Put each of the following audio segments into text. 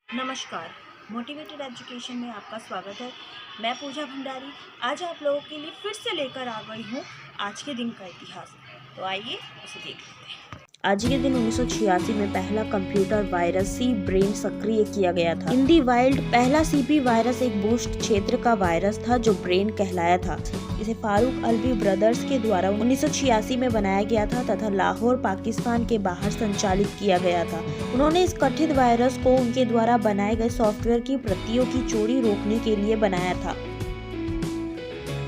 नमस्कार। Motivated education में आपका स्वागत है। मैं पूजा भंडारी आज आप लोगों के लिए फिर से लेकर आ गई हूँ आज के दिन का इतिहास। तो आइए उसे देख लेते हैं। आज के दिन 1986 में पहला कंप्यूटर वायरस सी ब्रेन सक्रिय किया गया था। इंडी वाइल्ड पहला सीपी वायरस एक बूस्ट क्षेत्र का वायरस था जो ब्रेन कहलाया था। इसे फारूक अल्वी ब्रदर्स के द्वारा 1986 में बनाया गया था तथा लाहौर पाकिस्तान के बाहर संचालित किया गया था। उन्होंने इस कथित वायरस को उनके द्वारा बनाए गए सॉफ्टवेयर की प्रतियों की चोरी रोकने के लिए बनाया था।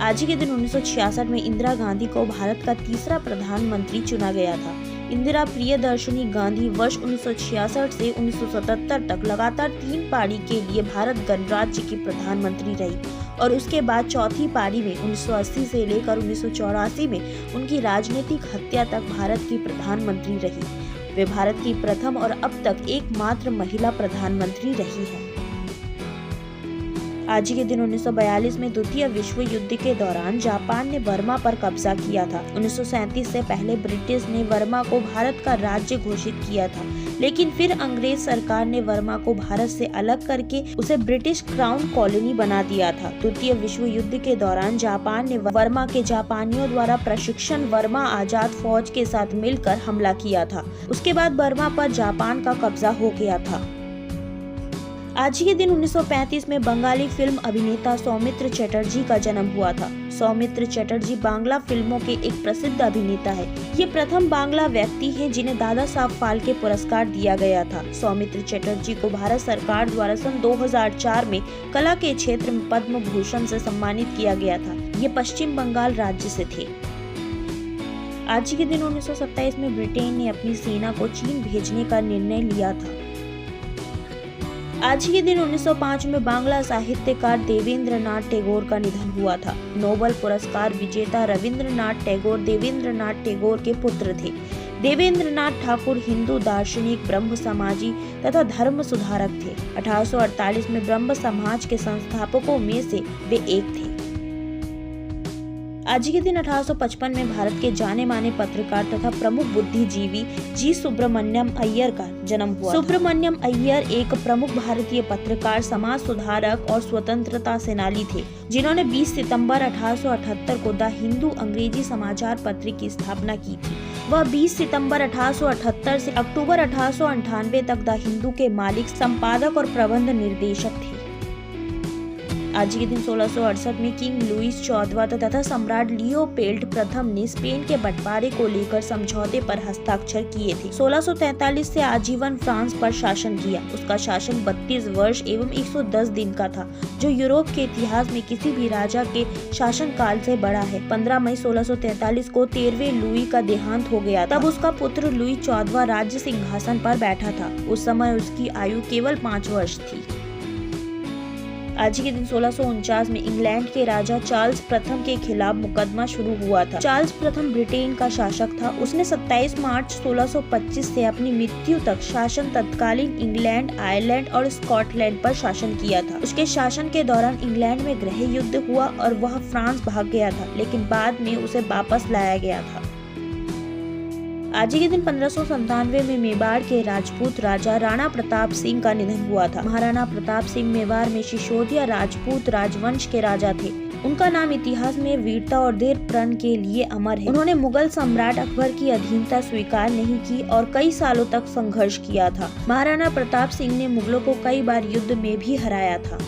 आज के दिन 1966 में इंदिरा गांधी को भारत का तीसरा प्रधानमंत्री चुना गया था। इंदिरा प्रियदर्शनी गांधी वर्ष 1966 से 1977 तक लगातार 3 पारी के लिए भारत गणराज्य की प्रधानमंत्री रही और उसके बाद चौथी पारी में 1980 से लेकर 1984 में उनकी राजनीतिक हत्या तक भारत की प्रधानमंत्री रही। वे भारत की प्रथम और अब तक एकमात्र महिला प्रधानमंत्री रही है। आज के दिन 1942 में द्वितीय विश्व युद्ध के दौरान जापान ने बर्मा पर कब्जा किया था। 1937 से पहले ब्रिटिश ने बर्मा को भारत का राज्य घोषित किया था, लेकिन फिर अंग्रेज सरकार ने बर्मा को भारत से अलग करके उसे ब्रिटिश क्राउन कॉलोनी बना दिया था। द्वितीय विश्व युद्ध के दौरान जापान ने बर्मा के जापानियों द्वारा प्रशिक्षण बर्मा आजाद फौज के साथ मिलकर हमला किया था। उसके बाद बर्मा पर जापान का कब्जा हो गया था। आज के दिन 1935 में बंगाली फिल्म अभिनेता सौमित्र चटर्जी का जन्म हुआ था। सौमित्र चटर्जी बांग्ला फिल्मों के एक प्रसिद्ध अभिनेता है। ये प्रथम बांग्ला व्यक्ति हैं जिन्हें दादा साहब फाल्के पुरस्कार दिया गया था। सौमित्र चटर्जी को भारत सरकार द्वारा सन 2004 में कला के क्षेत्र में पद्म भूषण से सम्मानित किया गया था। ये पश्चिम बंगाल राज्य से थे। आज के दिन 1927 में ब्रिटेन ने अपनी सेना को चीन भेजने का निर्णय लिया था। आज के दिन 1905 में बांग्ला साहित्यकार देवेंद्रनाथ टैगोर का निधन हुआ था। नोबेल पुरस्कार विजेता रविंद्रनाथ टैगोर देवेंद्रनाथ टैगोर के पुत्र थे। देवेंद्रनाथ ठाकुर हिंदू दार्शनिक, ब्रह्म समाजी तथा धर्म सुधारक थे। 1848 में ब्रह्म समाज के संस्थापकों में से वे एक थे। आज के दिन 1855 में भारत के जाने माने पत्रकार तथा प्रमुख बुद्धिजीवी जी सुब्रमण्यम अय्यर का जन्म हुआ। सुब्रमण्यम अय्यर एक प्रमुख भारतीय पत्रकार, समाज सुधारक और स्वतंत्रता सेनानी थे, जिन्होंने 20 सितंबर 1878 को द हिंदू अंग्रेजी समाचार पत्र की स्थापना की थी। वह 20 सितंबर 1878 से अक्टूबर 1898 तक द हिंदू के मालिक, संपादक और प्रबंध निर्देशक थे। आज के दिन 1668 में किंग लुईस चौदवा तथा सम्राट लियोपोल्ड प्रथम ने स्पेन के बंटवारे को लेकर समझौते पर हस्ताक्षर किए थे। 1643 से आजीवन फ्रांस पर शासन किया। उसका शासन 32 वर्ष एवं 110 दिन का था, जो यूरोप के इतिहास में किसी भी राजा के शासन काल से बड़ा है। 15 मई 1643 को 13वें लुई का देहांत हो गया। तब उसका पुत्र लुई चौदवा राज्य सिंहासन पर बैठा था। उस समय उसकी आयु केवल 5 वर्ष थी। आज के दिन 1649 में इंग्लैंड के राजा चार्ल्स प्रथम के खिलाफ मुकदमा शुरू हुआ था। चार्ल्स प्रथम ब्रिटेन का शासक था। उसने 27 मार्च 1625 से अपनी मृत्यु तक शासन तत्कालीन इंग्लैंड, आयरलैंड और स्कॉटलैंड पर शासन किया था। उसके शासन के दौरान इंग्लैंड में गृह युद्ध हुआ और वह फ्रांस भाग गया था, लेकिन बाद में उसे वापस लाया गया था। आज के दिन 1597 में मेवाड़ के राजपूत राजा राणा प्रताप सिंह का निधन हुआ था। महाराणा प्रताप सिंह मेवाड़ में सिसोदिया राजपूत राजवंश के राजा थे। उनका नाम इतिहास में वीरता और दृढ़ प्रण के लिए अमर है। उन्होंने मुगल सम्राट अकबर की अधीनता स्वीकार नहीं की और कई सालों तक संघर्ष किया था। महाराणा प्रताप सिंह ने मुगलों को कई बार युद्ध में भी हराया था।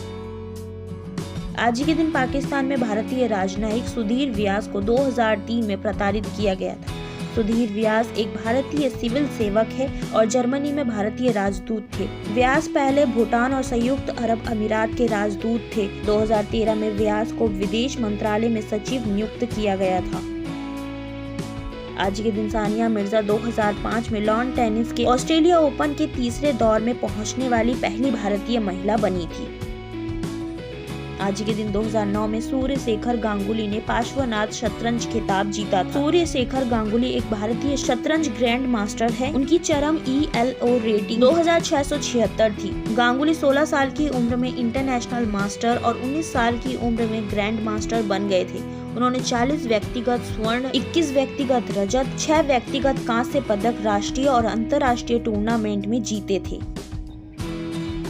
आज के दिन पाकिस्तान में भारतीय राजनयिक सुधीर व्यास को 2003 में प्रताड़ित किया गया था। सुधीर व्यास एक भारतीय सिविल सेवक है और जर्मनी में भारतीय राजदूत थे। व्यास पहले भूटान और संयुक्त अरब अमीरात के राजदूत थे। 2013 में व्यास को विदेश मंत्रालय में सचिव नियुक्त किया गया था। आज के दिन सानिया मिर्जा 2005 में लॉन टेनिस के ऑस्ट्रेलिया ओपन के तीसरे दौर में पहुंचने वाली पहली भारतीय महिला बनी थी। आज के दिन 2009 में सूर्य शेखर गांगुली ने पार्श्वनाथ शतरंज खिताब जीता था। सूर्य शेखर गांगुली एक भारतीय शतरंज ग्रैंड मास्टर है। उनकी चरम ELO रेटिंग 2676 थी। गांगुली 16 साल की उम्र में इंटरनेशनल मास्टर और 19 साल की उम्र में ग्रैंड मास्टर बन गए थे। उन्होंने 40 व्यक्तिगत स्वर्ण, 21 व्यक्तिगत रजत, 6 व्यक्तिगत कांस्य पदक राष्ट्रीय और अंतर्राष्ट्रीय टूर्नामेंट में जीते थे।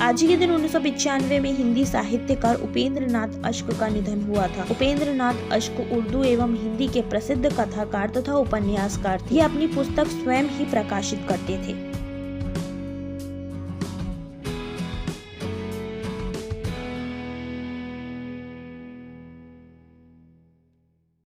आज ही के दिन 1995 में हिंदी साहित्यकार उपेंद्र नाथ अश्क का निधन हुआ था। उपेंद्र नाथ अश्क उर्दू एवं हिंदी के प्रसिद्ध कथाकार तथा उपन्यासकार थे। ये अपनी पुस्तक स्वयं ही प्रकाशित करते थे।